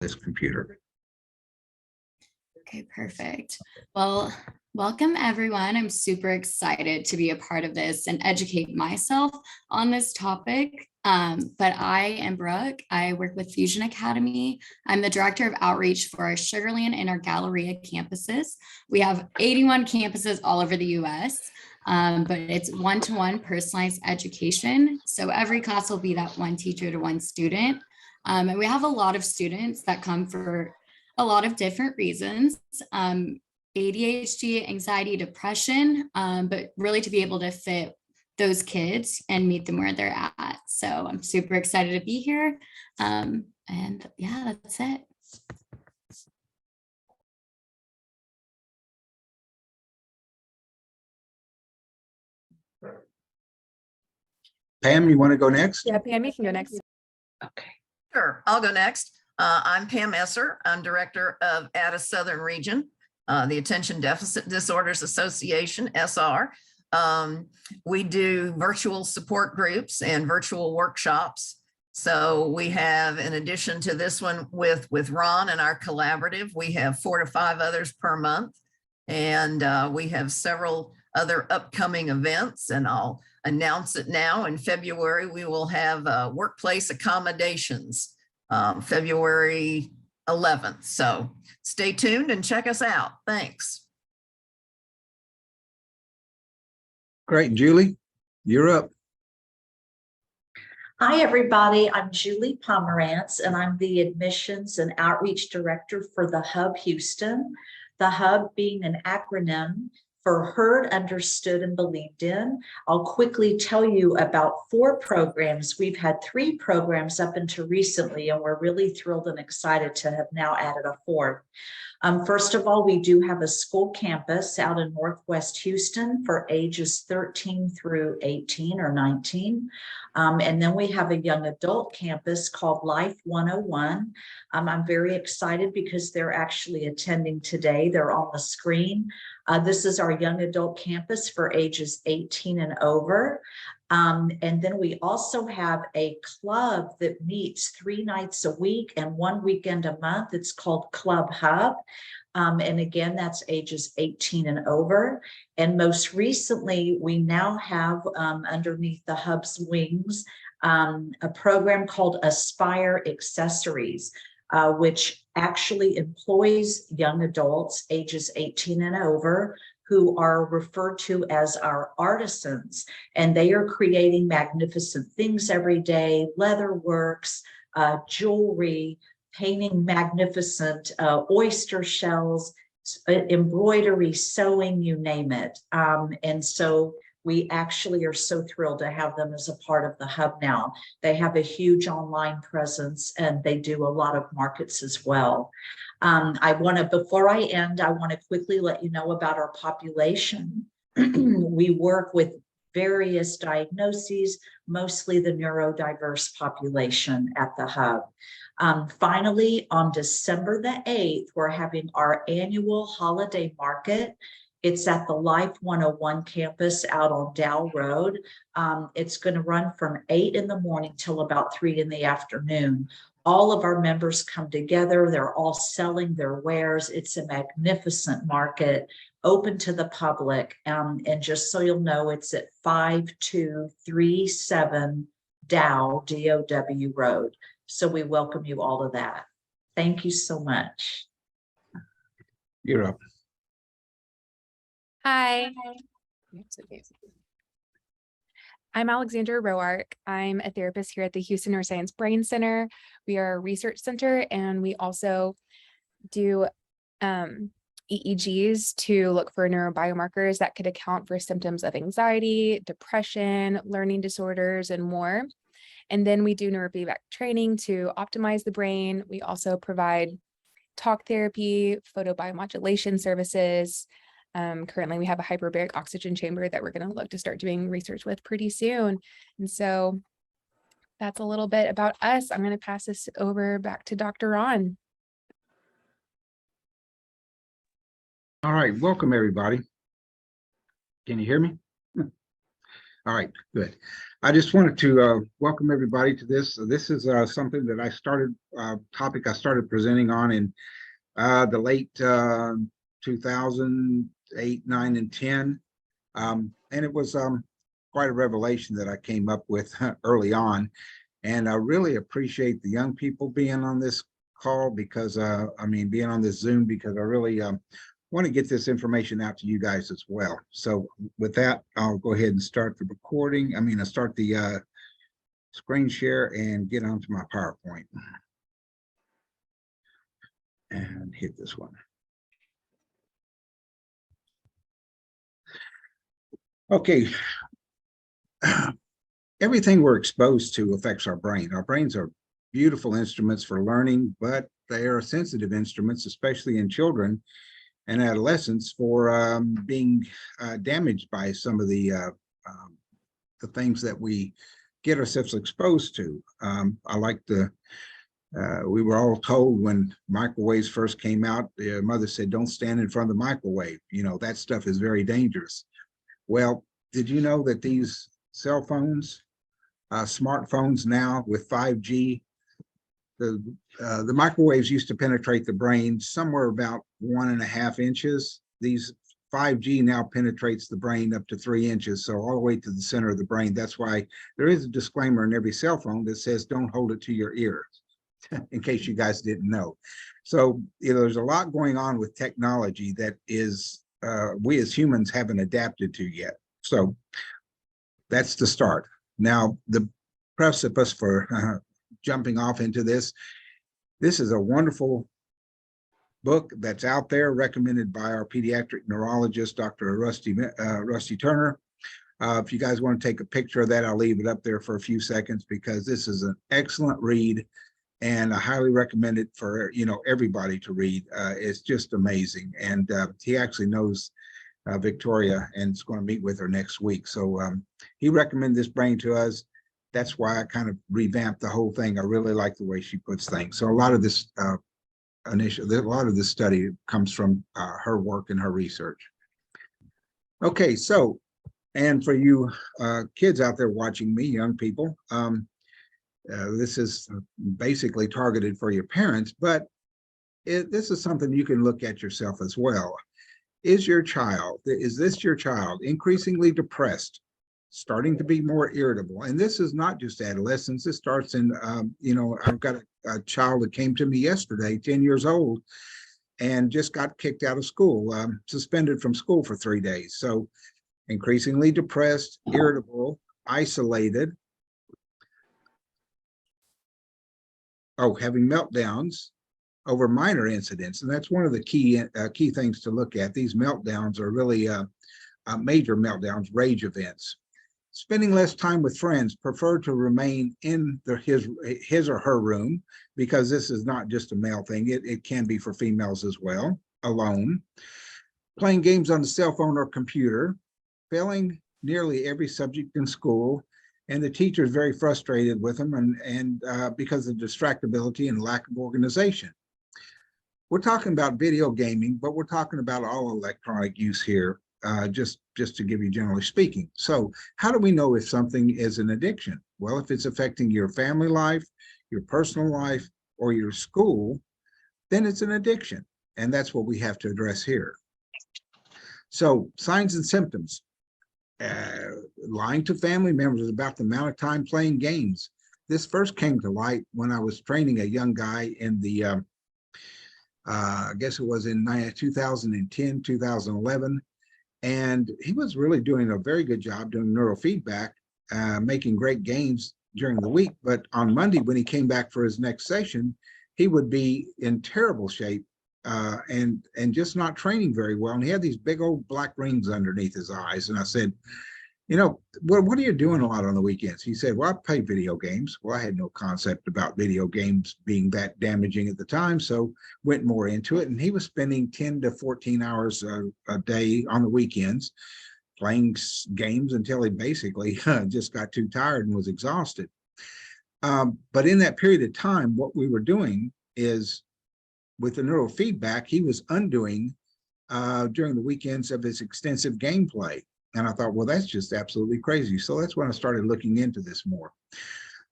this computer. Okay, perfect. Well, welcome everyone. I'm super excited to be a part of this and educate myself on this topic. But I am Brooke. I work with Fusion Academy. I'm the director of outreach for our Sugar Land and our Galleria campuses. We have 81 campuses all over the US, but it's one-to-one personalized education. So every class will be that one teacher to one student. And we have a lot of students that come for a lot of different reasons, ADHD, anxiety, depression, but really to be able to fit those kids and meet them where they're at. So I'm super excited to be here. And yeah, that's it. Pam, you want to go next? Yeah, Pam, you can go next. Okay. Sure, I'll go next. I'm Pam Esser. I'm director of ADA Southern Region, the Attention Deficit Disorders Association, SR. We do virtual support groups and virtual workshops. So we have, in addition to this one with Ron and our collaborative, we have 4 to 5 others per month. And we have several other upcoming events, and I'll announce it now. In February, we will have workplace accommodations, February 11th. So stay tuned and check us out. Thanks. Great. Julie, you're up. Hi, everybody. I'm Julie Pomerantz, and I'm the Admissions and Outreach Director for the Hub Houston. The Hub being an acronym for Heard, Understood, and Believed in. I'll quickly tell you about 4 programs. We've had 3 programs up until recently, and we're really thrilled and excited to have now added a 4th. First of all, we do have a school campus out in Northwest Houston for ages 13 through 18 or 19. And then we have a young adult campus called Life 101. I'm very excited because they're actually attending today. They're on the screen. This is our young adult campus for ages 18 and over. And then we also have a club that meets 3 nights a week and 1 weekend a month. It's called Club Hub. And again, that's ages 18 and over. And most recently, we now have underneath the Hub's wings, a program called Aspire Accessories, which actually employs young adults ages 18 and over who are referred to as our artisans, and they are creating magnificent things every day, leather works, jewelry, painting magnificent oyster shells, embroidery, sewing, you name it. And so we actually are so thrilled to have them as a part of the Hub now. They have a huge online presence and they do a lot of markets as well. Before I end, I want to quickly let you know about our population. We work with various diagnoses, mostly the neurodiverse population at the Hub. Finally, on December the 8th, we're having our annual holiday market. It's at the Life 101 campus out on Dow Road. It's going to run from 8 in the morning till about 3 in the afternoon. All of our members come together. They're all selling their wares. It's a magnificent market, open to the public. And just so you'll know, it's at 5237 Dow, D-O-W Road. So we welcome you all to that. Thank you so much. You're up. Hi. I'm Alexandra Roark. I'm a therapist here at the Houston Neuroscience Brain Center. We are a research center, and we also do EEGs to look for neurobiomarkers that could account for symptoms of anxiety, depression, learning disorders, and more. And then we do neurofeedback training to optimize the brain. We also provide talk therapy, photobiomodulation services. Currently, we have a hyperbaric oxygen chamber that we're going to look to start doing research with pretty soon. And so that's a little bit about us. I'm going to pass this over back to Dr. Ron. All right. Welcome, everybody. Can you hear me? All right, good. I just wanted to welcome everybody to this. This is something that I started, topic I started presenting on in the late 2008, 9, and 10. And it was quite a revelation that I came up with early on. And I really appreciate the young people being on this call because, being on this Zoom, because I really want to get this information out to you guys as well. So with that, I'll go ahead and start the recording. I'll start the screen share and get onto my PowerPoint. And hit this one. Okay. Everything we're exposed to affects our brain. Our brains are beautiful instruments for learning, but they are sensitive instruments, especially in children and adolescents, for being damaged by some of the things that we get ourselves exposed to. We were all told when microwaves first came out, the mother said, don't stand in front of the microwave. You know, that stuff is very dangerous. Well, did you know that these cell phones, smartphones now with 5G, the microwaves used to penetrate the brain somewhere about 1.5 inches. These 5G now penetrates the brain up to 3 inches, so all the way to the center of the brain. That's why there is a disclaimer in every cell phone that says don't hold it to your ears, in case you guys didn't know. So there's a lot going on with technology that is we as humans haven't adapted to yet. So that's the start. Now, the precipice for jumping off into this is a wonderful book that's out there, recommended by our pediatric neurologist, Dr. Rusty Turner. If you guys want to take a picture of that, I'll leave it up there for a few seconds, because this is an excellent read, and I highly recommend it for everybody to read. It's just amazing, and he actually knows Victoria and is going to meet with her next week. So he recommended this brain to us. That's why I kind of revamped the whole thing. I really like the way she puts things. So a lot of this study comes from her work and her research. Okay, so, and for you kids out there watching me, young people, this is basically targeted for your parents, but this is something you can look at yourself as well. Is this your child increasingly depressed, starting to be more irritable? And this is not just adolescence. This starts in, I've got a child that came to me yesterday, 10 years old, and just got kicked out of school, suspended from school for 3 days. So increasingly depressed, irritable, isolated, having meltdowns over minor incidents. And that's one of the key things to look at. These meltdowns are really major meltdowns, rage events. Spending less time with friends, prefer to remain in his or her room, because this is not just a male thing. It can be for females as well. Alone. Playing games on the cell phone or computer. Failing nearly every subject in school. And the teacher is very frustrated with them, and because of distractibility and lack of organization. We're talking about video gaming, but we're talking about all electronic use here, just to give you generally speaking. So how do we know if something is an addiction? Well, if it's affecting your family life, your personal life, or your school, then it's an addiction. And that's what we have to address here. So signs and symptoms. Lying to family members about the amount of time playing games. This first came to light when I was training a young guy in the I guess it was in 2010, 2011. And he was really doing a very good job doing neurofeedback, making great gains during the week. But on Monday, when he came back for his next session, he would be in terrible shape and just not training very well. And he had these big old black rings underneath his eyes. And I said, what are you doing a lot on the weekends? He said, well, I play video games. Well, I had no concept about video games being that damaging at the time, so went more into it. And he was spending 10 to 14 hours a day on the weekends playing games until he basically just got too tired and was exhausted. But in that period of time, what we were doing is, with the neurofeedback, he was undoing during the weekends of his extensive gameplay. And I thought, well, that's just absolutely crazy. So that's when I started looking into this more.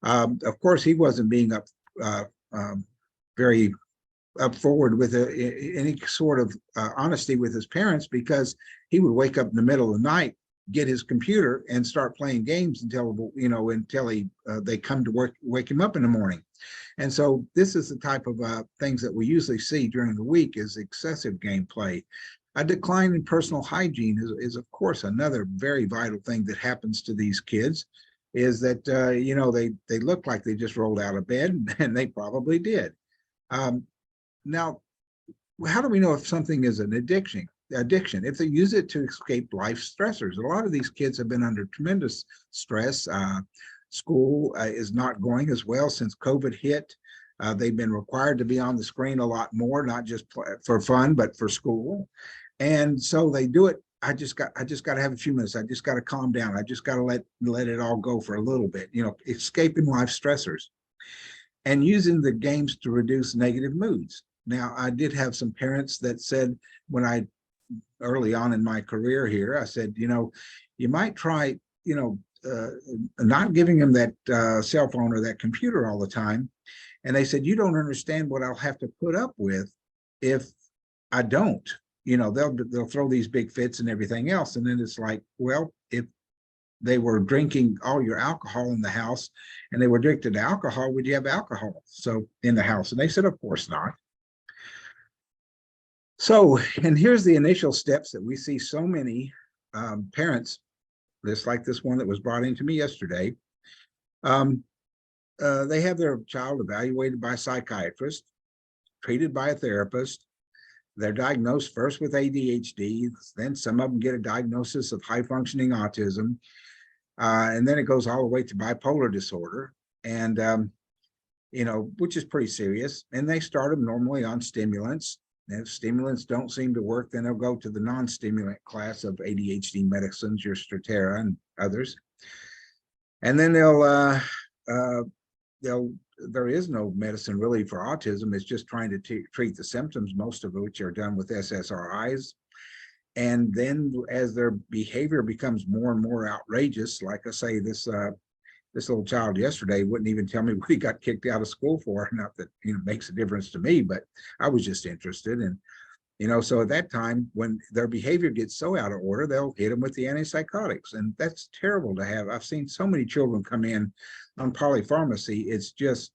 Of course, he wasn't being very up forward with any sort of honesty with his parents, because he would wake up in the middle of the night, get his computer and start playing games until, you know, until they come to work, wake him up in the morning. And so this is the type of things that we usually see during the week, is excessive gameplay. A decline in personal hygiene is of course another very vital thing that happens to these kids, is that you know, they look like they just rolled out of bed, and they probably did. Now, how do we know if something is an addiction? If they use it to escape life stressors. A lot of these kids have been under tremendous stress. School is not going as well since COVID hit. They've been required to be on the screen a lot more, not just for fun, but for school. And so they do it. I just got to have a few minutes. I just got to calm down. I just got to let it all go for a little bit, you know, escaping life stressors and using the games to reduce negative moods. Now, I did have some parents that said, when early on in my career here, I said, you know, you might try, you know, not giving them that cell phone or that computer all the time. And they said, you don't understand what I'll have to put up with if I don't. You know, they'll throw these big fits and everything else. And then it's like, well, if they were drinking all your alcohol in the house and they were addicted to alcohol, would you have alcohol so in the house? And they said, of course not. So, and here's the initial steps that we see so many parents, just like this one that was brought into me yesterday. They have their child evaluated by a psychiatrist, treated by a therapist. They're diagnosed first with ADHD, then some of them get a diagnosis of high functioning autism, and then it goes all the way to bipolar disorder, and you know, which is pretty serious. And they start them normally on stimulants. And if stimulants don't seem to work, then they'll go to the non-stimulant class of ADHD medicines, your Strattera and others. And then there is no medicine really for autism. It's just trying to treat the symptoms, most of which are done with SSRIs. And then as their behavior becomes more and more outrageous, like I say, this little child yesterday wouldn't even tell me what he got kicked out of school for. Not that, you know, makes a difference to me, but I was just interested. And, you know, so at that time, when their behavior gets so out of order, they'll hit them with the antipsychotics. And that's terrible to have. I've seen so many children come in on polypharmacy. It's just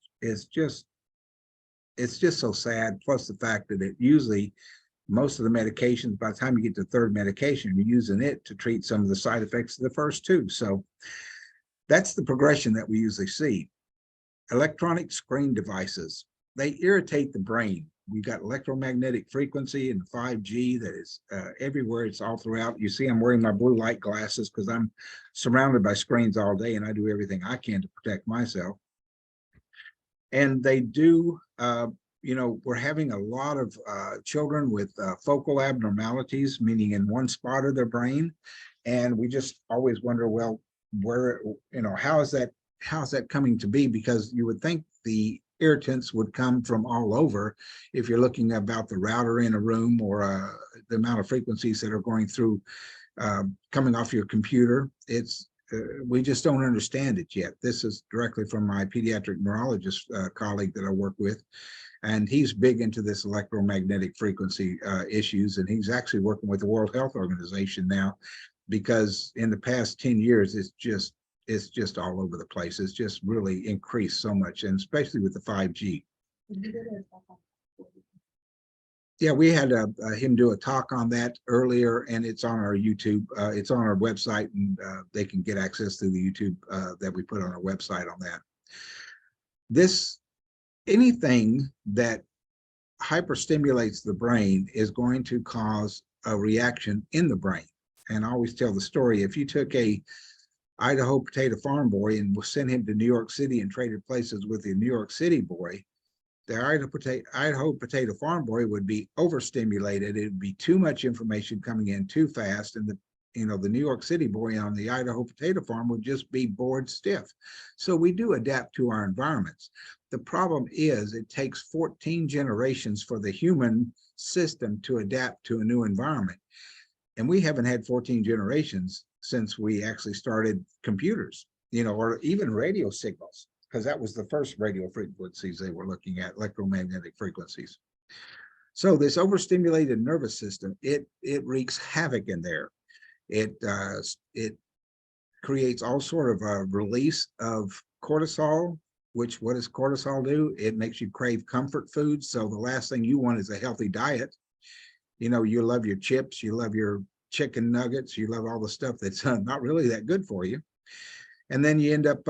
so sad. Plus the fact that it usually, most of the medications, by the time you get to the third medication, you're using it to treat some of the side effects of the first two. So that's the progression that we usually see. Electronic screen devices, they irritate the brain. We've got electromagnetic frequency and 5G that is everywhere. It's all throughout. You see, I'm wearing my blue light glasses because I'm surrounded by screens all day, and I do everything I can to protect myself. And they do, you know, we're having a lot of children with focal abnormalities, meaning in one spot of their brain. And we just always wonder, well, where, you know, how is that coming to be? Because you would think the irritants would come from all over. If you're looking about the router in a room, or the amount of frequencies that are going through, coming off your computer, it's we just don't understand it yet. This is directly from my pediatric neurologist colleague that I work with, and he's big into this electromagnetic frequency issues, and he's actually working with the World Health Organization now, because in the past 10 years, it's just all over the place. It's just really increased so much, and especially with the 5G. Yeah, we had him do a talk on that earlier, and it's on our YouTube. It's on our website, and they can get access to the YouTube that we put on our website on that. Anything that hyperstimulates the brain is going to cause a reaction in the brain. And I always tell the story, if you took a Idaho potato farm boy and sent him to New York City and traded places with the New York City boy, the Idaho potato farm boy would be overstimulated. It would be too much information coming in too fast. And the New York City boy on the Idaho potato farm would just be bored stiff. So we do adapt to our environments. The problem is it takes 14 generations for the human system to adapt to a new environment. And we haven't had 14 generations since we actually started computers, you know, or even radio signals, because that was the first radio frequencies they were looking at, electromagnetic frequencies. So this overstimulated nervous system, it wreaks havoc in there. It creates all sort of a release of cortisol, which what does cortisol do? It makes you crave comfort foods. So the last thing you want is a healthy diet. You know, you love your chips, you love your chicken nuggets, you love all the stuff that's not really that good for you. And then you end up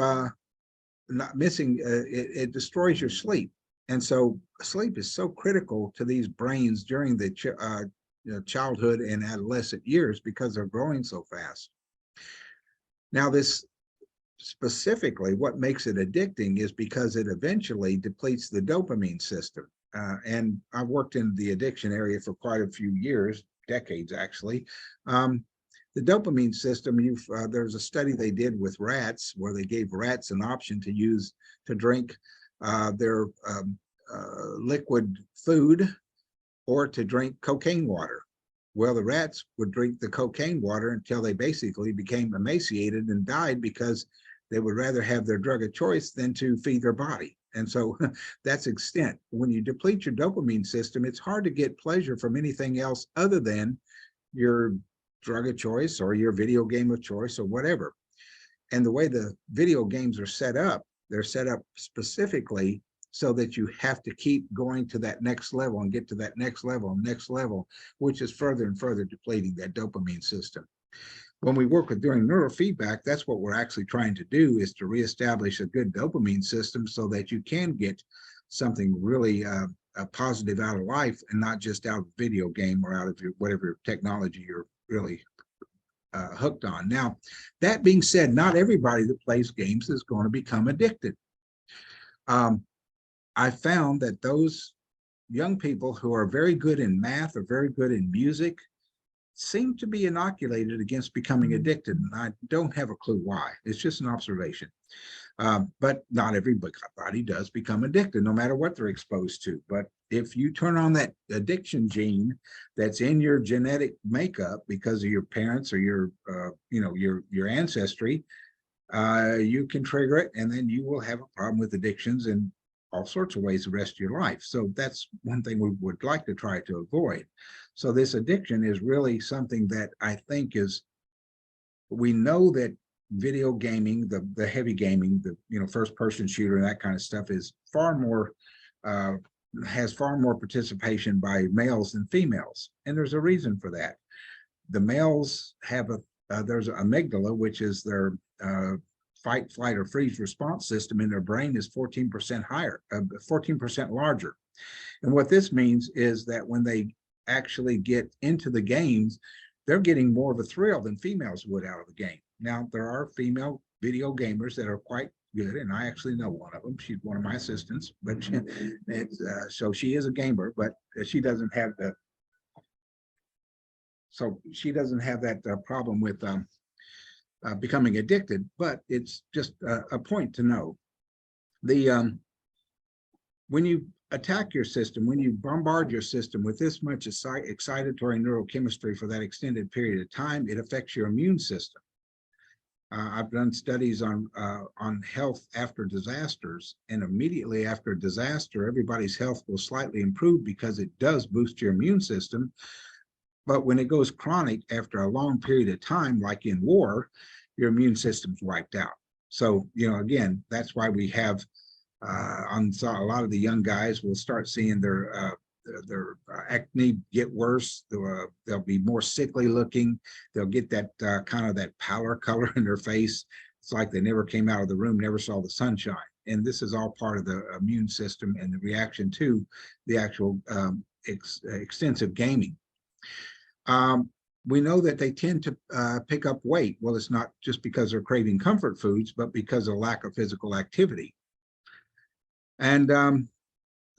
not missing, it destroys your sleep. And so sleep is so critical to these brains during the childhood and adolescent years because they're growing so fast. Now, this specifically, what makes it addicting is because it eventually depletes the dopamine system. And I've worked in the addiction area for quite a few years, decades actually. The dopamine system, there's a study they did with rats where they gave rats an option to drink their liquid food or to drink cocaine water. Well, the rats would drink the cocaine water until they basically became emaciated and died because they would rather have their drug of choice than to feed their body. And so that's extent. When you deplete your dopamine system, it's hard to get pleasure from anything else other than your drug of choice or your video game of choice or whatever. And the way the video games are set up, they're set up specifically so that you have to keep going to that next level and get to that next level, which is further and further depleting that dopamine system. When we work with during neurofeedback, that's what we're actually trying to do, is to reestablish a good dopamine system so that you can get something really positive out of life and not just out of a video game or out of whatever technology you're really hooked on. Now, that being said, not everybody that plays games is going to become addicted. I found that those young people who are very good in math or very good in music seem to be inoculated against becoming addicted. And I don't have a clue why. It's just an observation. But not everybody does become addicted, no matter what they're exposed to. But if you turn on that addiction gene that's in your genetic makeup because of your parents or your ancestry, you can trigger it, and then you will have a problem with addictions in all sorts of ways the rest of your life. So that's one thing we would like to try to avoid. So this addiction is really something that I think is, we know that video gaming, the heavy gaming, the first person shooter and that kind of stuff is far more, has far more participation by males than females. And there's a reason for that. The males have there's an amygdala, which is their fight, flight, or freeze response system in their brain is 14% higher, 14% larger. And what this means is that when they actually get into the games, they're getting more of a thrill than females would out of the game. Now, there are female video gamers that are quite good, and I actually know one of them. She's one of my assistants, but so she is a gamer, but she doesn't have the, so she doesn't have that problem with becoming addicted, but it's just a point to know. When you attack your system, when you bombard your system with this much excitatory neurochemistry for that extended period of time, it affects your immune system. I've done studies on health after disasters, and immediately after a disaster, everybody's health will slightly improve because it does boost your immune system. But when it goes chronic after a long period of time, like in war, your immune system's wiped out. So, again, that's why we have a lot of the young guys will start seeing their acne get worse. They'll be more sickly looking. They'll get that kind of that pallor color in their face. It's like they never came out of the room, never saw the sunshine. And this is all part of the immune system and the reaction to the actual extensive gaming. We know that they tend to pick up weight. Well, it's not just because they're craving comfort foods, but because of lack of physical activity. And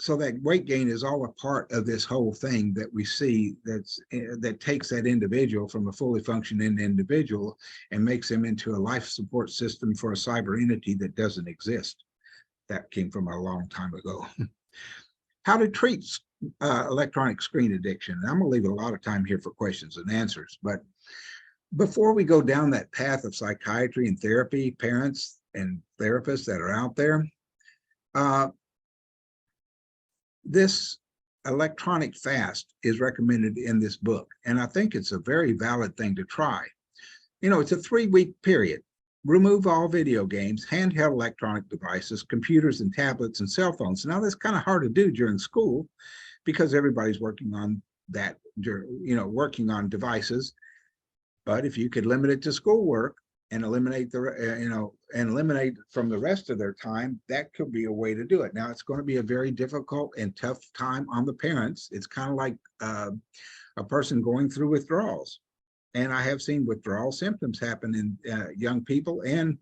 so that weight gain is all a part of this whole thing that we see that takes that individual from a fully functioning individual and makes them into a life support system for a cyber entity that doesn't exist. That came from a long time ago. How to treat electronic screen addiction. And I'm going to leave a lot of time here for questions and answers, but before we go down that path of psychiatry and therapy, parents and therapists that are out there, this electronic fast is recommended in this book. And I think it's a very valid thing to try. You know, it's a 3-week period. Remove all video games, handheld electronic devices, computers and tablets and cell phones. Now that's kind of hard to do during school because everybody's working on that, you know, working on devices. But if you could limit it to schoolwork and eliminate the, you know, and eliminate from the rest of their time, that could be a way to do it. Now, it's going to be a very difficult and tough time on the parents. It's kind of like a person going through withdrawals. And I have seen withdrawal symptoms happen in young people and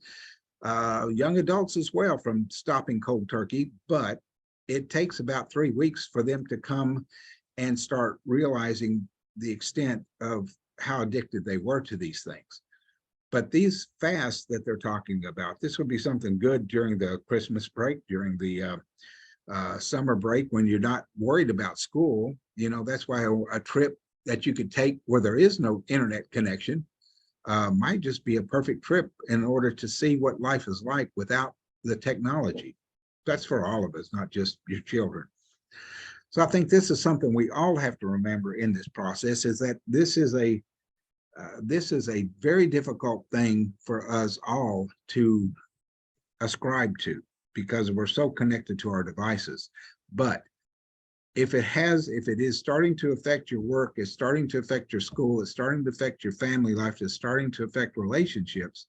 young adults as well from stopping cold turkey. But it takes about 3 weeks for them to come and start realizing the extent of how addicted they were to these things. But these fasts that they're talking about, this would be something good during the Christmas break, during the summer break when you're not worried about school. You know, that's why a trip that you could take where there is no internet connection might just be a perfect trip in order to see what life is like without the technology. That's for all of us, not just your children. So I think this is something we all have to remember in this process, is that this is a very difficult thing for us all to ascribe to because we're so connected to our devices. But if it is starting to affect your work, it's starting to affect your school, it's starting to affect your family life, it's starting to affect relationships,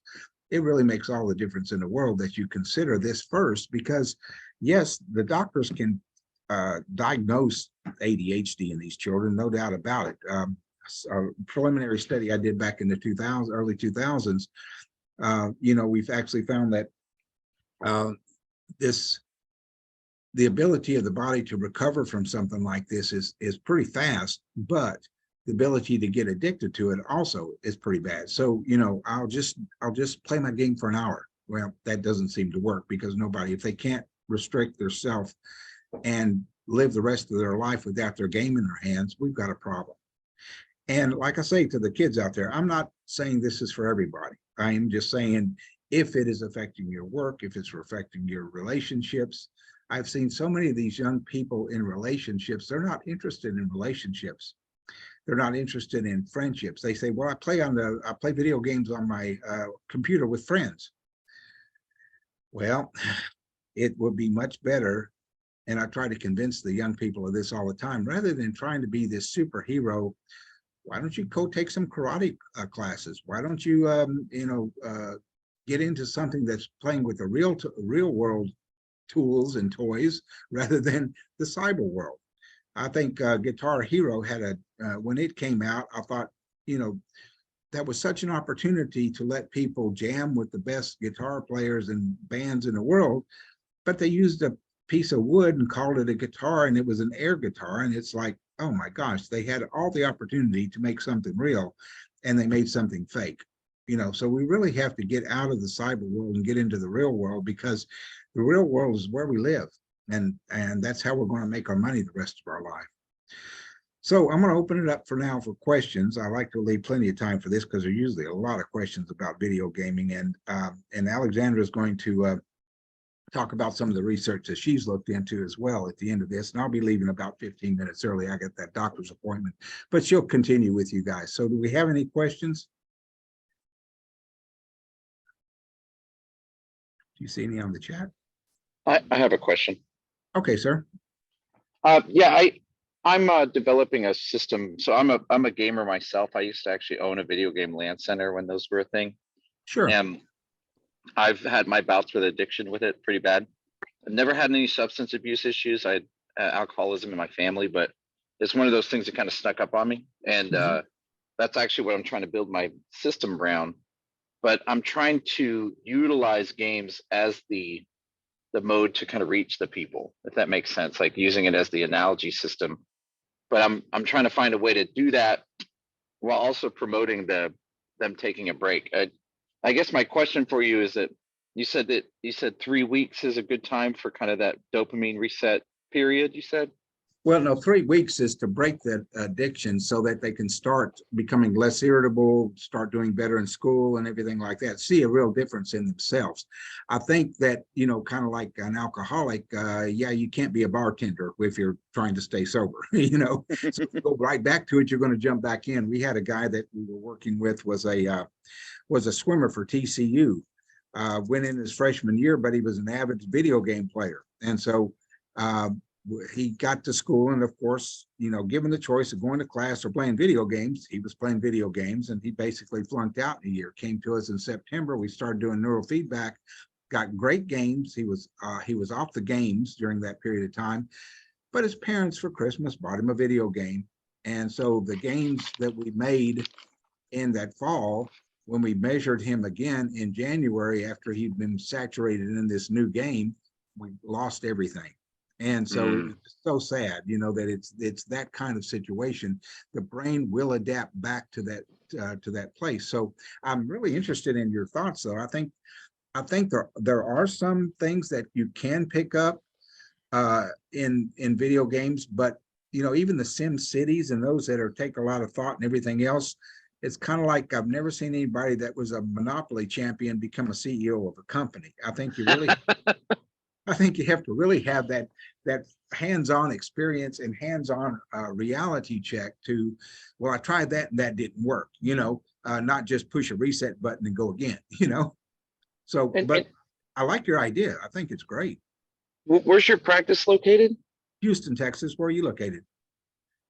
it really makes all the difference in the world that you consider this first, because yes, the doctors can diagnose ADHD in these children, no doubt about it. A preliminary study I did back in the early 2000s, you know, we've actually found that the ability of the body to recover from something like this is pretty fast, but the ability to get addicted to it also is pretty bad. So, you know, I'll just play my game for an hour. Well, that doesn't seem to work because nobody, if they can't restrict themselves and live the rest of their life without their game in their hands, we've got a problem. And like I say to the kids out there, I'm not saying this is for everybody. I am just saying if it is affecting your work, if it's affecting your relationships. I've seen so many of these young people in relationships, they're not interested in relationships. They're not interested in friendships. They say, well, I play video games on my computer with friends. Well, it would be much better, and I try to convince the young people of this all the time, rather than trying to be this superhero, why don't you go take some karate classes? Why don't you, get into something that's playing with the real world tools and toys rather than the cyber world? I think Guitar Hero had when it came out, I thought, you know, that was such an opportunity to let people jam with the best guitar players and bands in the world, but they used a piece of wood and called it a guitar, and it was an air guitar. And it's like, oh my gosh, they had all the opportunity to make something real and they made something fake. You know, so we really have to get out of the cyber world and get into the real world, because the real world is where we live, and that's how we're going to make our money the rest of our life. So I'm going to open it up for now for questions. I like to leave plenty of time for this because there are usually a lot of questions about video gaming, and Alexandra is going to talk about some of the research that she's looked into as well at the end of this. And I'll be leaving about 15 minutes early. I got that doctor's appointment, but she'll continue with you guys. So do we have any questions? Do you see any on the chat? I have a question. Okay, sir. Yeah, I'm developing a system. So I'm a gamer myself. I used to actually own a video game LAN center when those were a thing. Sure. And I've had my bouts with addiction with it pretty bad. I've never had any substance abuse issues. I had alcoholism in my family, but it's one of those things that kind of snuck up on me. And that's actually what I'm trying to build my system around. But I'm trying to utilize games as the mode to kind of reach the people, if that makes sense, like using it as the analogy system. But I'm trying to find a way to do that while also promoting them taking a break. I guess my question for you is that you said 3 weeks is a good time for kind of that dopamine reset period, you said? Well, no, 3 weeks is to break that addiction so that they can start becoming less irritable, start doing better in school and everything like that, see a real difference in themselves. I think that, you know, kind of like an alcoholic, yeah, you can't be a bartender if you're trying to stay sober, you know, so if you go right back to it, you're going to jump back in. We had a guy that we were working with was a swimmer for TCU, went in his freshman year, but he was an avid video game player. And so, he got to school, and of course, you know, given the choice of going to class or playing video games, he was playing video games, and he basically flunked out in a year. Came to us in September. We started doing neurofeedback, got great games. He was off the games during that period of time, but his parents for Christmas bought him a video game. And so the games that we made in that fall, when we measured him again in January after he'd been saturated in this new game, we lost everything. And so it was so sad, you know, that it's that kind of situation. The brain will adapt back to that place. So I'm really interested in your thoughts, though. I think there are some things that you can pick up in video games, but you know, even the Sim Cities and those that take a lot of thought and everything else, it's kind of like I've never seen anybody that was a Monopoly champion become a CEO of a company. I think you have to really have that hands-on experience and hands-on reality check to, well, I tried that and that didn't work, you know, not just push a reset button and go again, you know. So, but I like your idea. I think it's great. Where's your practice located? Houston, Texas. Where are you located?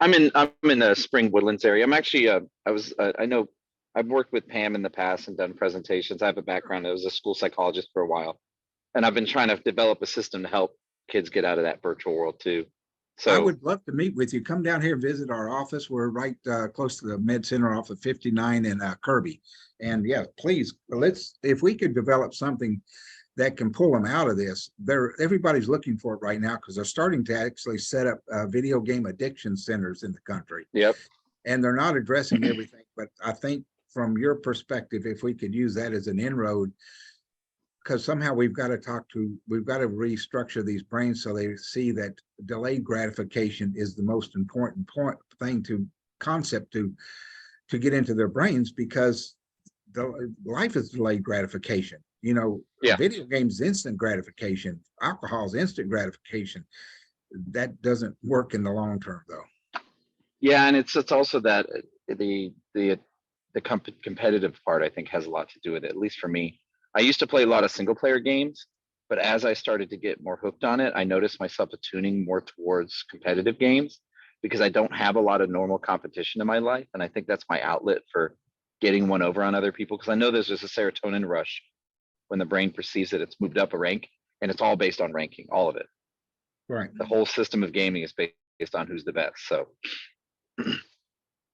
I'm in the Spring Woodlands area. I'm actually I know I've worked with Pam in the past and done presentations. I have a background. I was a school psychologist for a while. And I've been trying to develop a system to help kids get out of that virtual world too. So I would love to meet with you. Come down here and visit our office. We're right close to the Med Center off of 59 in Kirby. And yeah, please, if we could develop something that can pull them out of this. Everybody's looking for it right now because they're starting to actually set up video game addiction centers in the country. Yep. And they're not addressing everything, but I think from your perspective, if we could use that as an inroad, because somehow we've got to restructure these brains so they see that delayed gratification is the most important concept to get into their brains, because life is delayed gratification. You know, yeah. Video games, instant gratification, alcohol's instant gratification. That doesn't work in the long term, though. Yeah, and it's also that the competitive part, I think, has a lot to do with it, at least for me. I used to play a lot of single player games, but as I started to get more hooked on it, I noticed myself attuning more towards competitive games because I don't have a lot of normal competition in my life. And I think that's my outlet for getting one over on other people, because I know there's just a serotonin rush when the brain perceives that it's moved up a rank, and it's all based on ranking, all of it. Right. The whole system of gaming is based on who's the best. So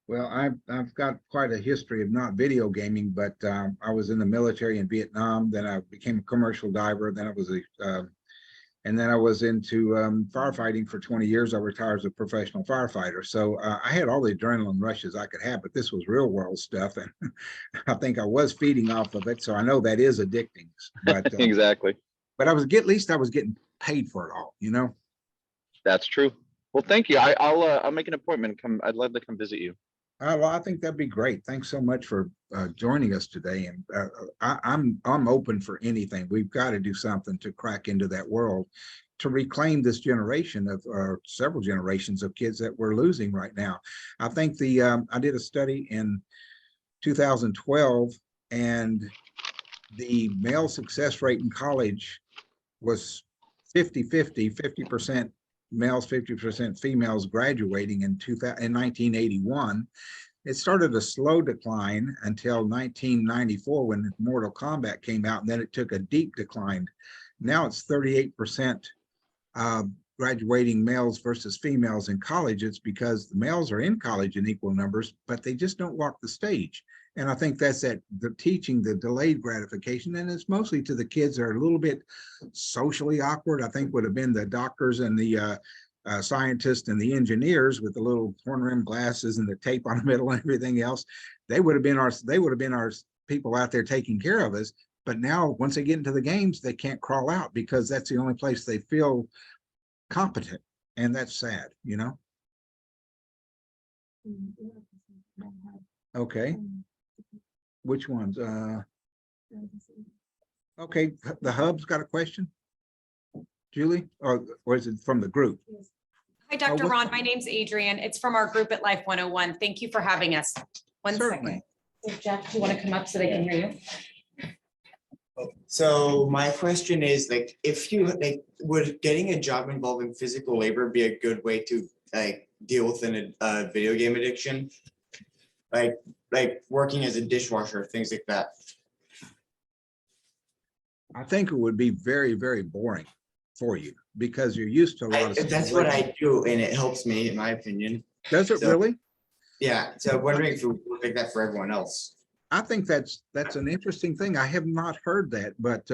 well, I've got quite a history of not video gaming, but I was in the military in Vietnam. Then I became a commercial diver. Then I was into firefighting for 20 years. I retired as a professional firefighter. So I had all the adrenaline rushes I could have, but this was real world stuff, and I think I was feeding off of it. So I know that is addicting. But exactly. But at least I was getting paid for it all, you know. That's true. Well, thank you. I'll make an appointment. I'd love to come visit you. Well, I think that'd be great. Thanks so much for joining us today. And I'm open for anything. We've got to do something to crack into that world, to reclaim this generation of several generations of kids that we're losing right now. I think I did a study in 2012, and the male success rate in college was 50% males, 50% females graduating in 1981. It started a slow decline until 1994 when Mortal Kombat came out, and then it took a deep decline. Now it's 38% graduating males versus females in college. It's because the males are in college in equal numbers, but they just don't walk the stage. And I think that's the teaching the delayed gratification, and it's mostly to the kids that are a little bit socially awkward. I think would have been the doctors and the scientists and the engineers with the little horn rim glasses and the tape on the middle and everything else. They would have been our people out there taking care of us. But now, once they get into the games, they can't crawl out because that's the only place they feel competent. And that's sad, you know? Okay. Which ones? Okay, the hub's got a question? Julie, or is it from the group? Hi, Dr. what's Ron. that? My name's Adrienne. It's from our group at Life 101. Thank you for having us. One Certainly. second. So Jeff, do you want to come up so they can hear you? So my question is, like, if you like, would getting a job involving physical labor be a good way to like deal with a video game addiction? Like working as a dishwasher, things like that. I think it would be very, very boring for you because you're used to a lot of. That's what I do, and it helps me, in my opinion. Does it so- really? Yeah, so I'm wondering if it would work like that for everyone else. I think that's an interesting thing. I have not heard that, but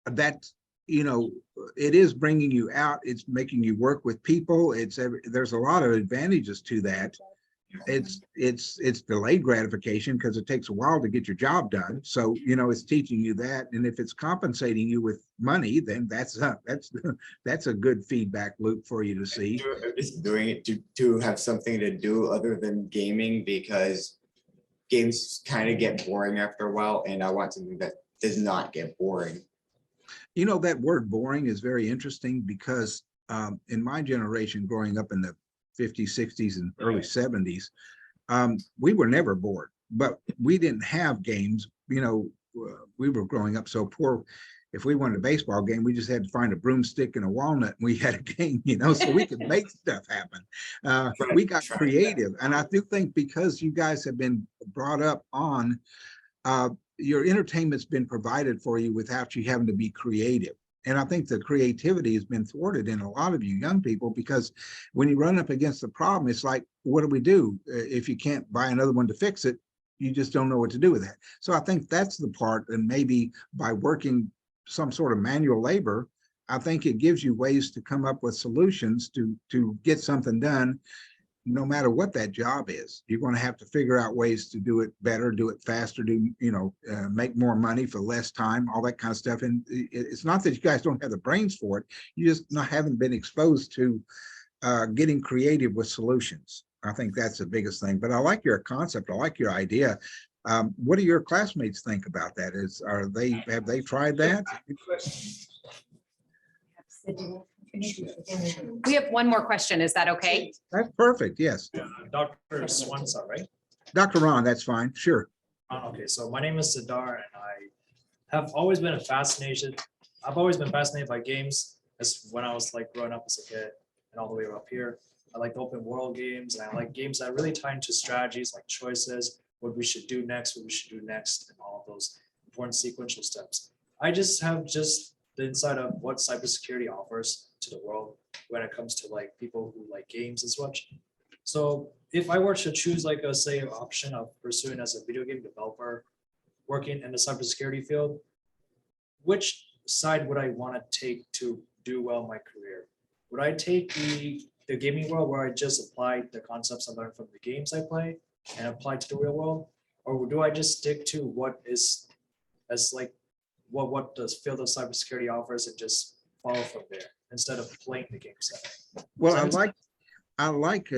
that, you know, it is bringing you out. It's making you work with people. There's a lot of advantages to that. It's delayed gratification because it takes a while to get your job done. So, you know, it's teaching you that. And if it's compensating you with money, then that's a good feedback loop for you to see. I'm just doing it to have something to do other than gaming, because games kind of get boring after a while, and I want something that does not get boring. You know, that word boring is very interesting because in my generation, growing up in the 50s, 60s, and early 70s, we were never bored, but we didn't have games. You know, we were growing up so poor. If we wanted a baseball game, we just had to find a broomstick and a walnut, and we had a game, you know, so we could make stuff happen. We got creative. And I do think because you guys have been brought up on, your entertainment's been provided for you without you having to be creative. And I think the creativity has been thwarted in a lot of you young people, because when you run up against the problem, it's like, what do we do? If you can't buy another one to fix it, you just don't know what to do with that. So I think that's the part, and maybe by working some sort of manual labor, I think it gives you ways to come up with solutions to get something done. No matter what that job is, you're going to have to figure out ways to do it better, do it faster, make more money for less time, all that kind of stuff. And it's not that you guys don't have the brains for it. You just haven't been exposed to getting creative with solutions. I think that's the biggest thing. But I like your concept. I like your idea. What do your classmates think about that? Have they tried that? We have one more question. Is that okay? That's perfect. Yes. Dr. Swatzyna, right? Dr. Ron, that's fine. Sure. Okay, so my name is Siddhar, and I have always been fascinated. I've always been fascinated by games. As when I was like growing up as a kid and all the way up here. I like open world games, and I like games that really tie into strategies, like choices, what we should do next, and all of those important sequential steps. I just have the insight of what cybersecurity offers to the world when it comes to like people who like games as much. So if I were to choose like a say option of pursuing as a video game developer, working in the cybersecurity field, which side would I want to take to do well in my career? Would I take the gaming world where I just apply the concepts I learned from the games I play and apply to the real world? Or do I just stick to what is as like what the field of cybersecurity offers and just follow from there instead of playing the game set? Well, I like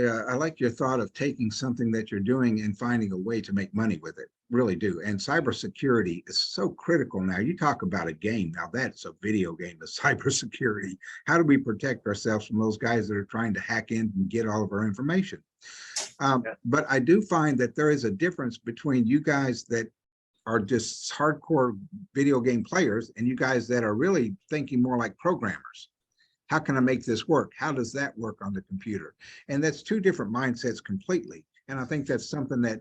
your thought of taking something that you're doing and finding a way to make money with it. Really do. And cybersecurity is so critical now. You talk about a game. Now that's a video game of cybersecurity. How do we protect ourselves from those guys that are trying to hack in and get all of our information? But I do find that there is a difference between you guys that are just hardcore video game players and you guys that are really thinking more like programmers. How can I make this work? How does that work on the computer? And that's two different mindsets completely. And I think that's something that,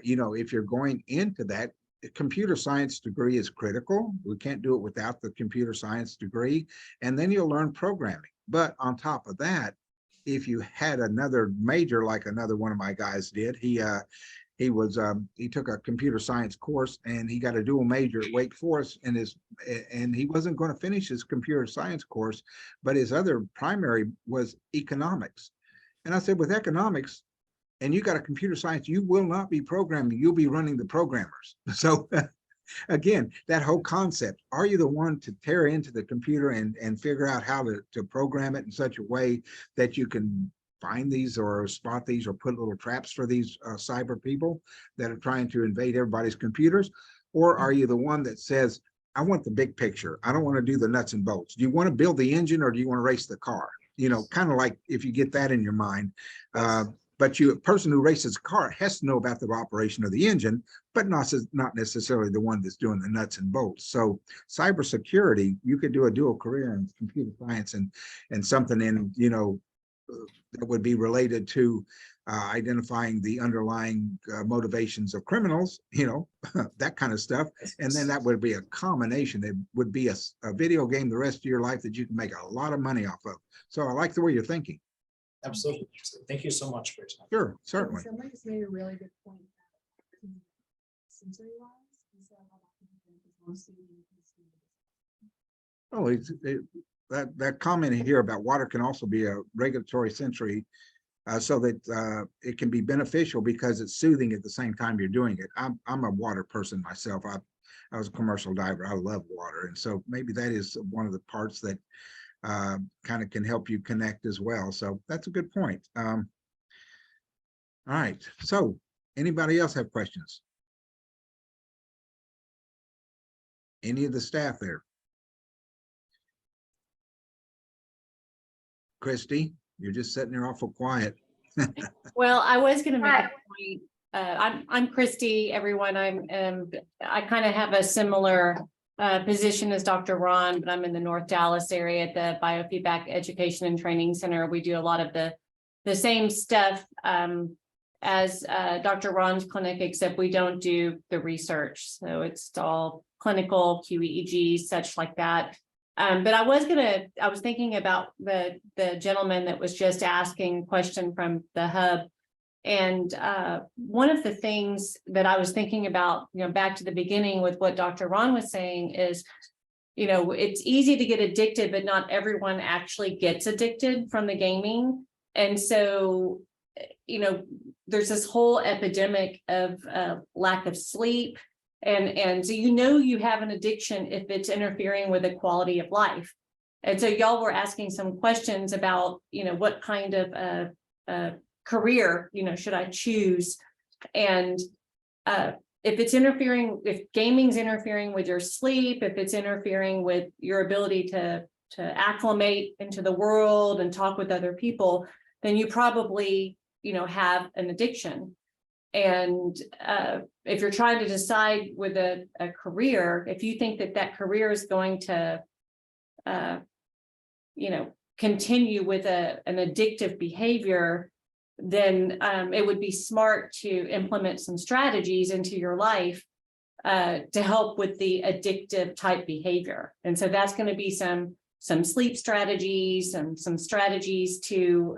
if you're going into that, a computer science degree is critical. We can't do it without the computer science degree. And then you'll learn programming. But on top of that, if you had another major, like another one of my guys did, he took a computer science course and he got a dual major at Wake Forest, and he wasn't going to finish his computer science course, but his other primary was economics. And I said, with economics, and you got a computer science, you will not be programming, you'll be running the programmers. So again, that whole concept, are you the one to tear into the computer and figure out how to program it in such a way that you can find these or spot these or put little traps for these cyber people that are trying to invade everybody's computers? Or are you the one that says, I want the big picture. I don't want to do the nuts and bolts. Do you want to build the engine or do you want to race the car? You know, kind of like if you get that in your mind. But a person who races a car has to know about the operation of the engine, but not necessarily the one that's doing the nuts and bolts. So cybersecurity, you could do a dual career in computer science and something in, you know, that would be related to identifying the underlying motivations of criminals, you know, that kind of stuff. And then that would be a combination. It would be a video game the rest of your life that you can make a lot of money off of. So I like the way you're thinking. Absolutely. Thank you so much for your time. Sure, certainly. Somebody's made a really good point. Sensory wise, instead of how that comment here about water can also be a regulatory sensory, so that it can be beneficial because it's soothing at the same time you're doing it. I'm a water person myself. I was a commercial diver. I love water, and so maybe that is one of the parts that kind of can help you connect as well. So that's a good point. All right. So anybody else have questions? Any of the staff there? Christy, you're just sitting there awful quiet. Well, I was going to make a point. I'm Christy, everyone. I kind of have a similar position as Dr. Ron, but I'm in the North Dallas area at the Biofeedback Education and Training Center. We do a lot of the same stuff as Dr. Ron's clinic, except we don't do the research. So it's all clinical QEEG, such like that. But I was thinking about the gentleman that was just asking a question from the hub. And one of the things that I was thinking about, you know, back to the beginning with what Dr. Ron was saying is, you know, it's easy to get addicted, but not everyone actually gets addicted from the gaming. And so, you know, there's this whole epidemic of lack of sleep. And so, you know, you have an addiction if it's interfering with the quality of life. And so y'all were asking some questions about, you know, what kind of career, you know, should I choose? And if gaming's interfering with your sleep, if it's interfering with your ability to acclimate into the world and talk with other people, then you probably, you know, have an addiction. And if you're trying to decide with a career, if you think that career is going to, you know, continue with an addictive behavior, then it would be smart to implement some strategies into your life to help with the addictive type behavior. And so that's going to be some sleep strategies and some strategies to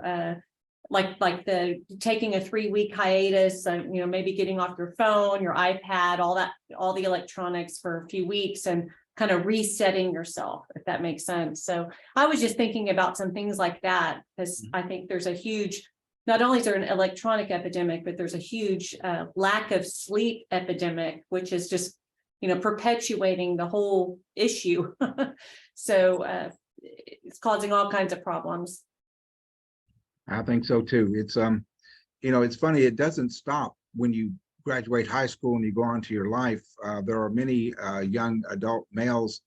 like the taking a 3-week hiatus, you know, maybe getting off your phone, your iPad, all the electronics for a few weeks and kind of resetting yourself, if that makes sense. So I was just thinking about some things like that, because I think there's a huge, not only is there an electronic epidemic, but there's a huge lack of sleep epidemic, which is just, you know, perpetuating the whole issue. So it's causing all kinds of problems. I think so too. It's you know, it's funny, it doesn't stop when you graduate high school and you go on to your life. There are many young adult males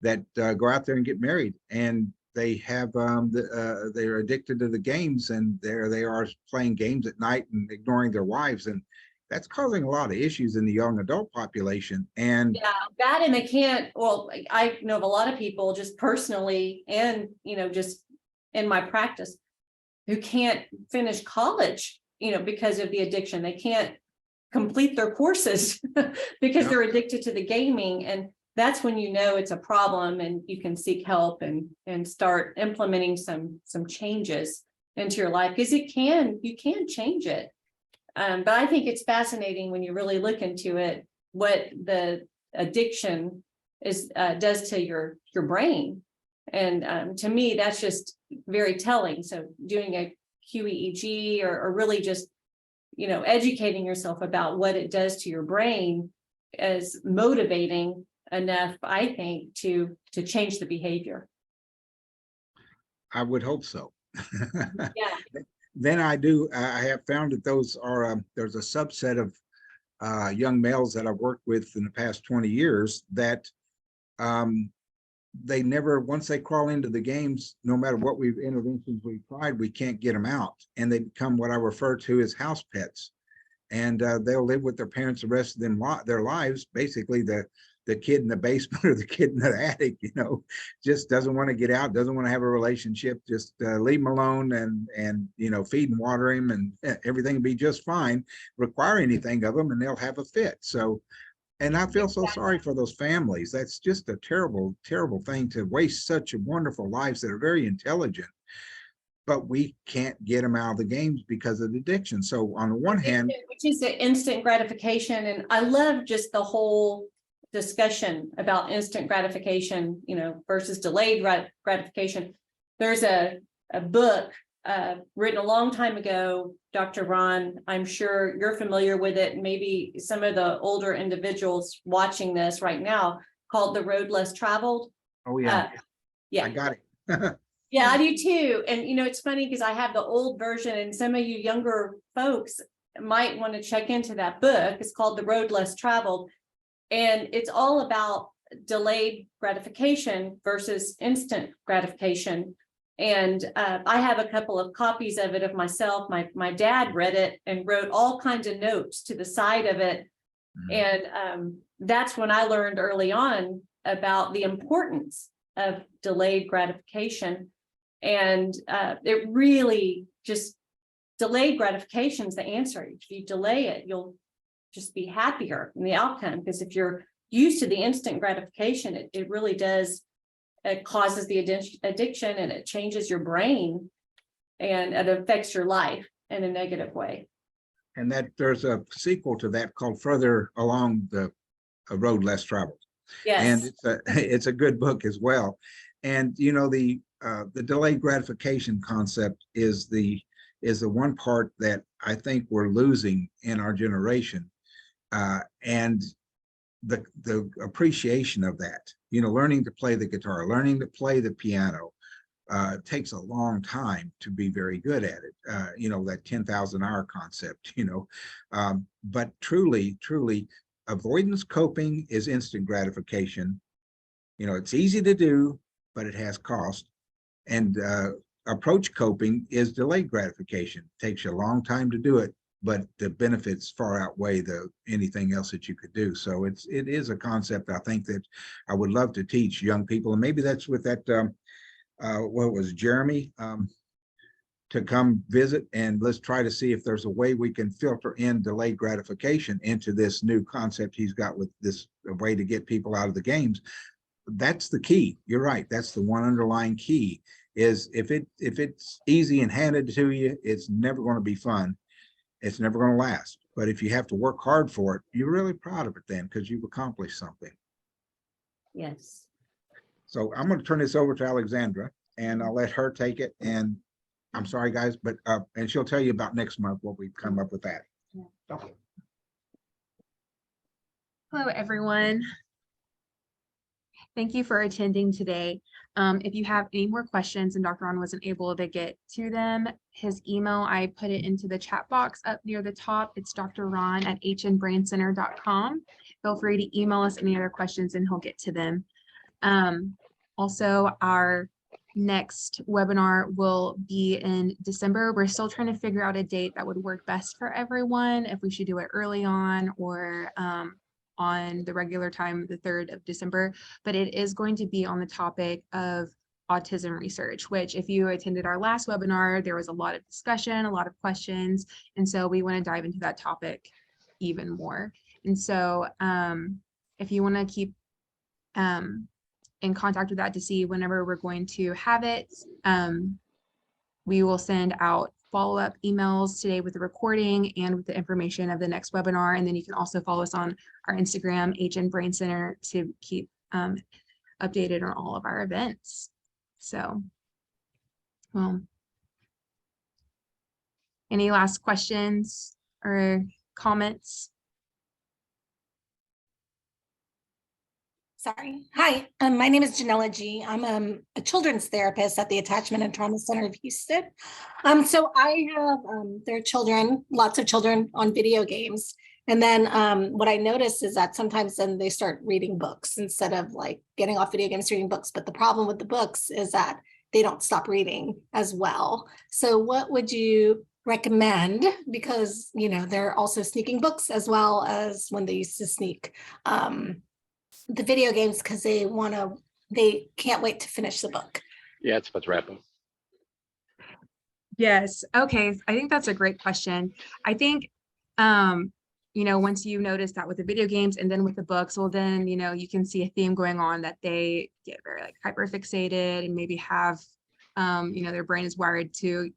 that go out there and get married, and they have they're addicted to the games, and there they are playing games at night and ignoring their wives, and that's causing a lot of issues in the young adult population. And yeah, that, and they can't, well, I know of a lot of people just personally and, you know, just in my practice who can't finish college, you know, because of the addiction. They can't complete their courses because they're addicted to the gaming. And that's when you know it's a problem and you can seek help and start implementing some changes into your life, because you can change it. But I think it's fascinating when you really look into it, what the addiction does to your brain. And to me, that's just very telling. So doing a QEEG or really just, you know, educating yourself about what it does to your brain as motivating enough, I think, to change the behavior. I would hope so. Yeah. Then I have found that those are, there's a subset of young males that I've worked with in the past 20 years that they never, once they crawl into the games, no matter what interventions we've tried, we can't get them out. And they become what I refer to as house pets. And they'll live with their parents the rest of their lives. Basically, the kid in the basement or the kid in the attic, just doesn't want to get out, doesn't want to have a relationship, just leave him alone and feed and water him and everything will be just fine. Require anything of them and they'll have a fit. So, and I feel so sorry for those families. That's just a terrible, terrible thing to waste such wonderful lives that are very intelligent, but we can't get them out of the games because of the addiction. So on the one hand, which is the instant gratification. And I love just the whole discussion about instant gratification, versus delayed gratification. There's a book written a long time ago, Dr. Ron, I'm sure you're familiar with it. Maybe some of the older individuals watching this right now, called The Road Less Traveled. oh yeah, Yeah. I got it. Yeah, I do too. And it's funny because I have the old version and some of you younger folks might want to check into that book. It's called The Road Less Traveled. And it's all about delayed gratification versus instant gratification. And I have a couple of copies of it of myself. My dad read it and wrote all kinds of notes to the side of it. And that's when I learned early on about the importance of delayed gratification. And it really just, delayed gratification is the answer. If you delay it, you'll just be happier in the outcome. Because if you're used to the instant gratification, it really does, it causes the addiction and it changes your brain and it affects your life in a negative way. And that there's a sequel to that called Further Along the Road Less Traveled. Yes. And it's a good book as well. And the delayed gratification concept is the one part that I think we're losing in our generation. And the appreciation of that, learning to play the guitar, learning to play the piano, takes a long time to be very good at it. That 10,000 hour concept, but truly, avoidance coping is instant gratification. It's easy to do, but it has cost. And approach coping is delayed gratification. It takes you a long time to do it, but the benefits far outweigh anything else that you could do. So it is a concept I think that I would love to teach young people. And maybe that's with that, what was Jeremy, to come visit, and let's try to see if there's a way we can filter in delayed gratification into this new concept he's got with this way to get people out of the games. That's the key. You're right. That's the one underlying key, is if it's easy and handed to you, it's never going to be fun. It's never going to last. But if you have to work hard for it, you're really proud of it then, because you've accomplished something. Yes. So I'm going to turn this over to Alexandra and I'll let her take it. And I'm sorry, guys, but and she'll tell you about next month what we've come up with that. Hello, everyone. Thank you for attending today. If you have any more questions and Dr. Ron wasn't able to get to them, his email, I put it into the chat box up near the top. It's drron@hnbraincenter.com. Feel free to email us any other questions and he'll get to them. Also, our next webinar will be in December. We're still trying to figure out a date that would work best for everyone, if we should do it early on or on the regular time, the 3rd of December, but it is going to be on the topic of autism research, which if you attended our last webinar, there was a lot of discussion, a lot of questions. And so we want to dive into that topic even more. And so if you want to keep in contact with that to see whenever we're going to have it, we will send out follow-up emails today with the recording and with the information of the next webinar. And then you can also follow us on our Instagram, HN Brain Center, to keep updated on all of our events. So, well, any last questions or comments? Sorry. Hi, my name is Janella G. I'm a children's therapist at the Attachment and Trauma Center of Houston. So I have their children, lots of children on video games. And then what I noticed is that sometimes then they start reading books instead of like getting off video games, reading books. But the problem with the books is that they don't stop reading as well. So what would you recommend? Because, you know, they're also sneaking books as well as when they used to sneak the video games because they can't wait to finish the book. Yeah, it's about to wrap up. Yes. Okay. I think that's a great question. I think, you know, once you notice that with the video games and then with the books, well, then, you know, you can see a theme going on that they get very like hyper fixated and maybe have, you know, their brain is wired to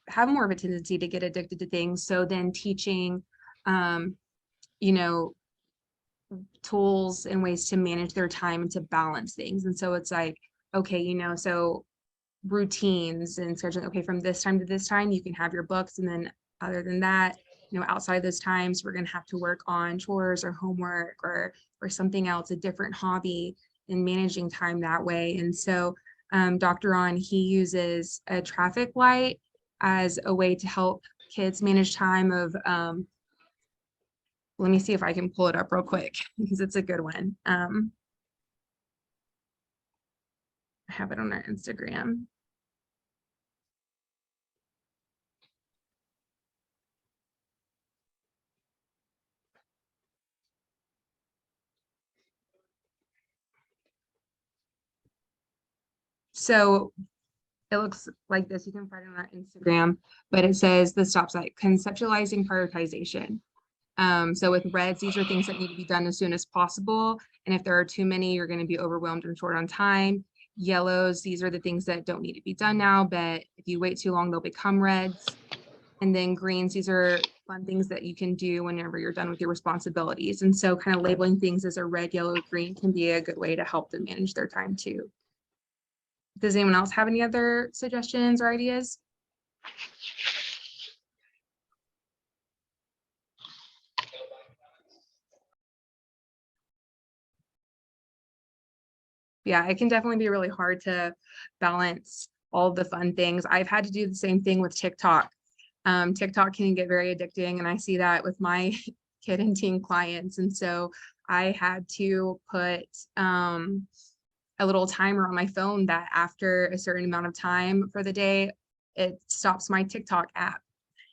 have more of a tendency to get addicted to things. So then teaching, you know, tools and ways to manage their time and to balance things. And so it's like, okay, you know, so routines and scheduling, okay, from this time to this time, you can have your books. And then other than that, you know, outside those times, we're going to have to work on chores or homework or something else, a different hobby, and managing time that way. And so Dr. Ron, he uses a traffic light as a way to help kids manage time of, let me see if I can pull it up real quick because it's a good one. I have it on our Instagram. So it looks like this. You can find it on our Instagram, but it says the stop sign, conceptualizing prioritization. So with reds, these are things that need to be done as soon as possible. And if there are too many, you're going to be overwhelmed and short on time. Yellows, these are the things that don't need to be done now, but if you wait too long, they'll become reds. And then greens, these are fun things that you can do whenever you're done with your responsibilities. And so kind of labeling things as a red, yellow, green can be a good way to help them manage their time too. Does anyone else have any other suggestions or ideas? Yeah, it can definitely be really hard to balance all the fun things. I've had to do the same thing with TikTok. TikTok can get very addicting, and I see that with my kid and teen clients. And so I had to put a little timer on my phone that after a certain amount of time for the day, it stops my TikTok app.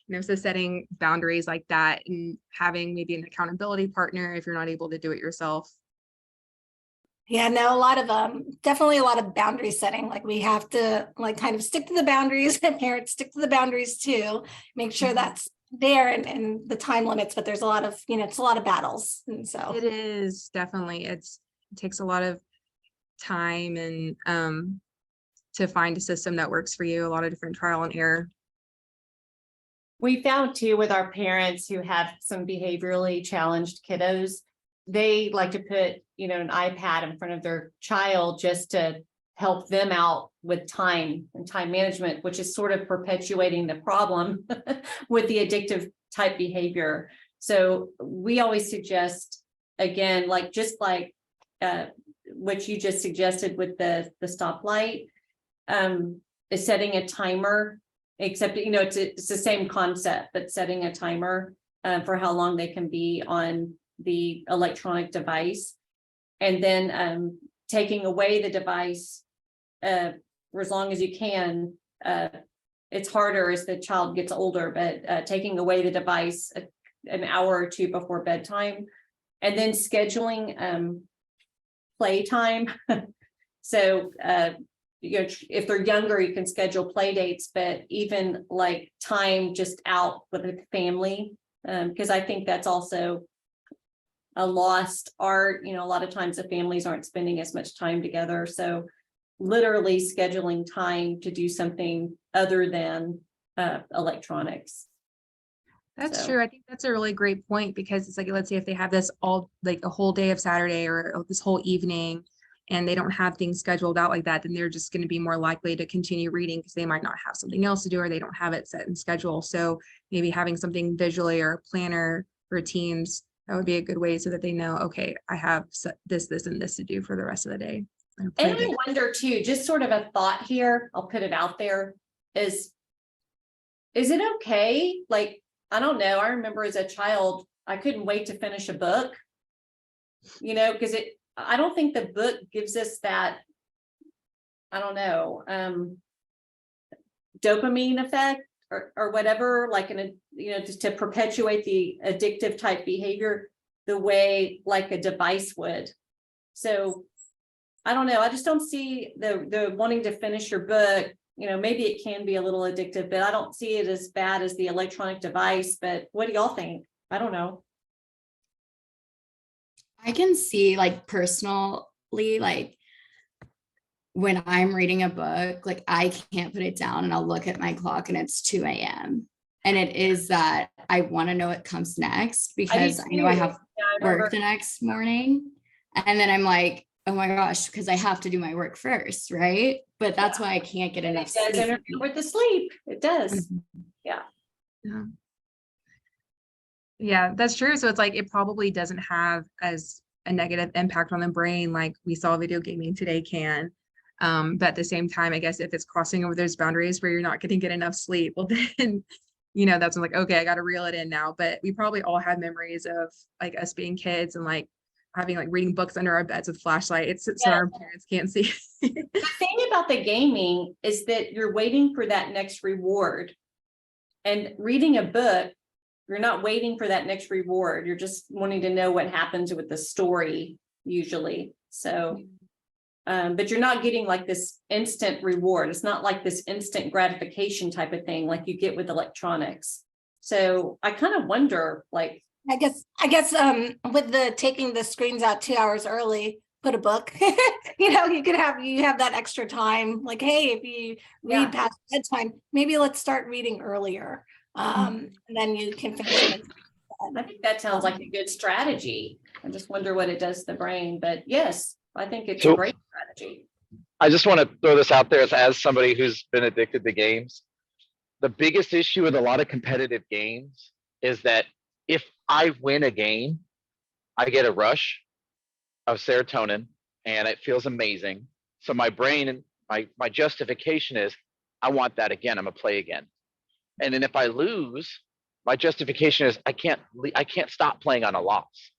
You know, so setting boundaries like that and having maybe an accountability partner if you're not able to do it yourself. Yeah, no, a lot of definitely a lot of boundary setting. Like we have to like kind of stick to the boundaries, and parents stick to the boundaries too. Make sure that's there and the time limits. But there's a lot of, you know, it's a lot of battles, and so it is definitely it takes a lot of time and to find a system that works for you. A lot of different trial and error. We found too with our parents who have some behaviorally challenged kiddos, they like to put, you know, an iPad in front of their child just to help them out with time and time management, which is sort of perpetuating the problem with the addictive type behavior. So we always suggest, again, like just like what you just suggested with the stoplight, is setting a timer, except, you know, it's the same concept, but setting a timer for how long they can be on the electronic device, and then taking away the device for as long as you can. It's harder as the child gets older, but taking away the device an hour or two before bedtime, and then scheduling playtime. So you know, if they're younger, you can schedule play dates, but even like time just out with the family, because I think that's also a lost art. You know, a lot of times the families aren't spending as much time together. So literally scheduling time to do something other than electronics. That's true. I think that's a really great point, because it's like, let's say if they have this all like a whole day of Saturday or this whole evening and they don't have things scheduled out like that, then they're just going to be more likely to continue reading because they might not have something else to do or they don't have it set in schedule. So maybe having something visually or a planner routines That would be a good way so that they know, okay, I have this, and this to do for the rest of the day. And play And I games. wonder too, just sort of a thought here, I'll put it out there, is it okay? Like, I don't know, I remember as a child, I couldn't wait to finish a book. You know, because I don't think the book gives us that, I don't know, dopamine effect or whatever, like just to perpetuate the addictive type behavior the way like a device would. So I don't know, I just don't see the wanting to finish your book, maybe it can be a little addictive, but I don't see it as bad as the electronic device. But what do y'all think? I don't know. I can see like personally, like when I'm reading a book, like I can't put it down and I'll look at my clock and it's 2 a.m. And it is that I want to know what comes next because I know I have work the next morning. And then I'm like, oh my gosh, because I have to do my work first, right? But that's why I can't get enough sleep. It does interfere with the sleep. It does. Yeah. Yeah, that's true. So it's like it probably doesn't have as a negative impact on the brain like we saw video gaming today can. But at the same time, I guess if it's crossing over those boundaries where you're not going to get enough sleep, well then, that's when like, okay, I got to reel it in now. But we probably all have memories of like us being kids and like having like reading books under our beds with flashlights so our parents can't see. The thing about the gaming is that you're waiting for that next reward. And reading a book, you're not waiting for that next reward. You're just wanting to know what happens with the story usually. So, but you're not getting like this instant reward. It's not like this instant gratification type of thing like you get with electronics. So I kind of wonder, like, I guess with the taking the screens out 2 hours early, put a book, you have that extra time. Like, hey, if you read past bedtime, maybe let's start reading earlier. And then you can finish it. I think that sounds like a good strategy. I just wonder what it does to the brain, but yes, I think it's a great strategy. I just want to throw this out there as somebody who's been addicted to games. The biggest issue with a lot of competitive games is that if I win a game, I get a rush of serotonin and it feels amazing. So my brain, my justification is, I want that again. I'm gonna play again. And then if I lose, my justification is I can't stop playing on a loss.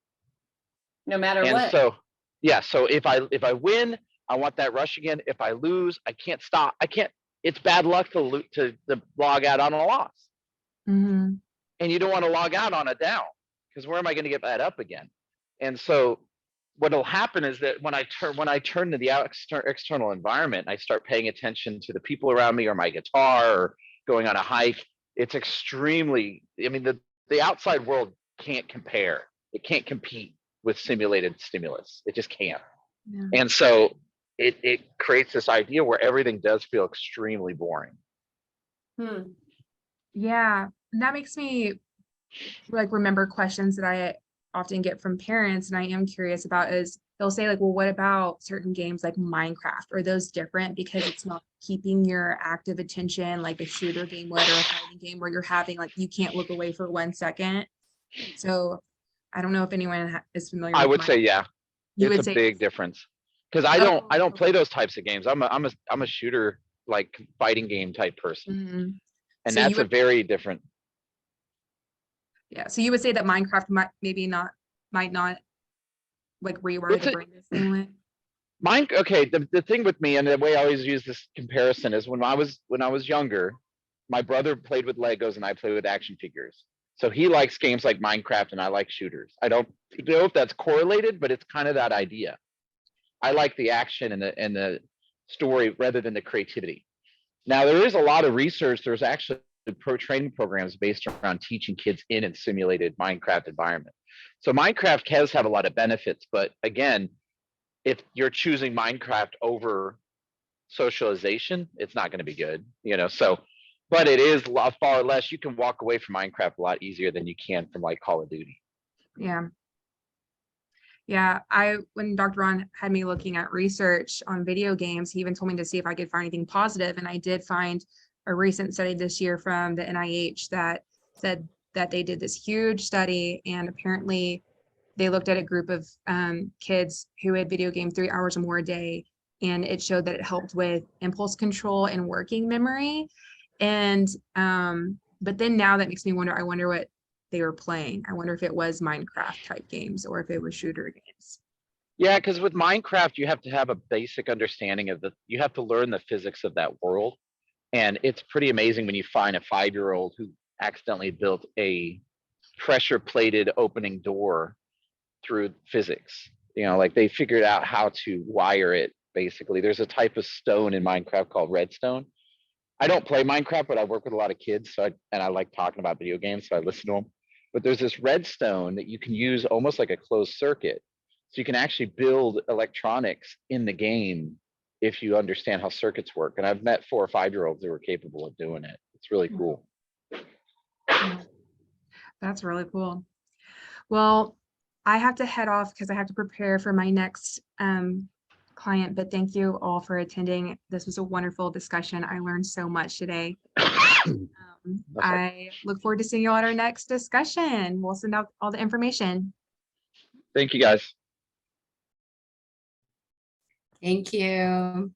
No matter what. So if I win, I want that rush again. If I lose, I can't stop. It's bad luck to log out on a loss. Mm-hmm. And you don't want to log out on a down because where am I going to get that up again? And so what'll happen is that when I turn to the external environment, I start paying attention to the people around me or my guitar or going on a hike. It's extremely, the outside world can't compare. It can't compete with simulated stimulus. It just can't. Yeah. And so it creates this idea where everything does feel extremely boring. Yeah. And that makes me like remember questions that I often get from parents and I am curious about is they'll say like, well, what about certain games like Minecraft? Are those different because it's not keeping your active attention like a shooter game would or a fighting game where you're having like, you can't look away for 1 second. So I don't know if anyone is familiar. I would say, yeah, it's a big difference because I don't play those types of games. I'm a shooter, like fighting game type person. Mm-hmm. And so that's a very different. Yeah. So you would say that Minecraft might not like rewire the brain the same way? Okay. The thing with me and the way I always use this comparison is when I was younger, my brother played with Legos and I played with action figures. So he likes games like Minecraft and I like shooters. I don't know if that's correlated, but it's kind of that idea. I like the action and the story rather than the creativity. Now, there is a lot of research. There's actually training programs based around teaching kids in a simulated Minecraft environment. So Minecraft does have a lot of benefits, but again, if you're choosing Minecraft over socialization, it's not going to be good, but it is far less. You can walk away from Minecraft a lot easier than you can from like Call of Duty. Yeah. Yeah, when Dr. Ron had me looking at research on video games, he even told me to see if I could find anything positive. And I did find a recent study this year from the NIH that said that they did this huge study and apparently they looked at a group of kids who had video game 3 hours or more a day, and it showed that it helped with impulse control and working memory. And but then now that makes me wonder, I wonder what they were playing. I wonder if it was Minecraft type games or if it was shooter games. Yeah, because with Minecraft, you have to have a basic understanding of you have to learn the physics of that world. And it's pretty amazing when you find a 5-year-old who accidentally built a pressure plated opening door through physics. You know, like they figured out how to wire it. Basically, there's a type of stone in Minecraft called redstone. I don't play Minecraft, but I work with a lot of kids, so I like talking about video games, so I listen to them. But there's this redstone that you can use almost like a closed circuit. So you can actually build electronics in the game if you understand how circuits work. And I've met 4 or 5-year-olds who are capable of doing it. It's really cool. That's really cool. Well, I have to head off because I have to prepare for my next client, but thank you all for attending. This was a wonderful discussion. I learned so much today. I look forward to seeing you all at our next discussion. We'll send out all the information. Thank you, guys. Thank you.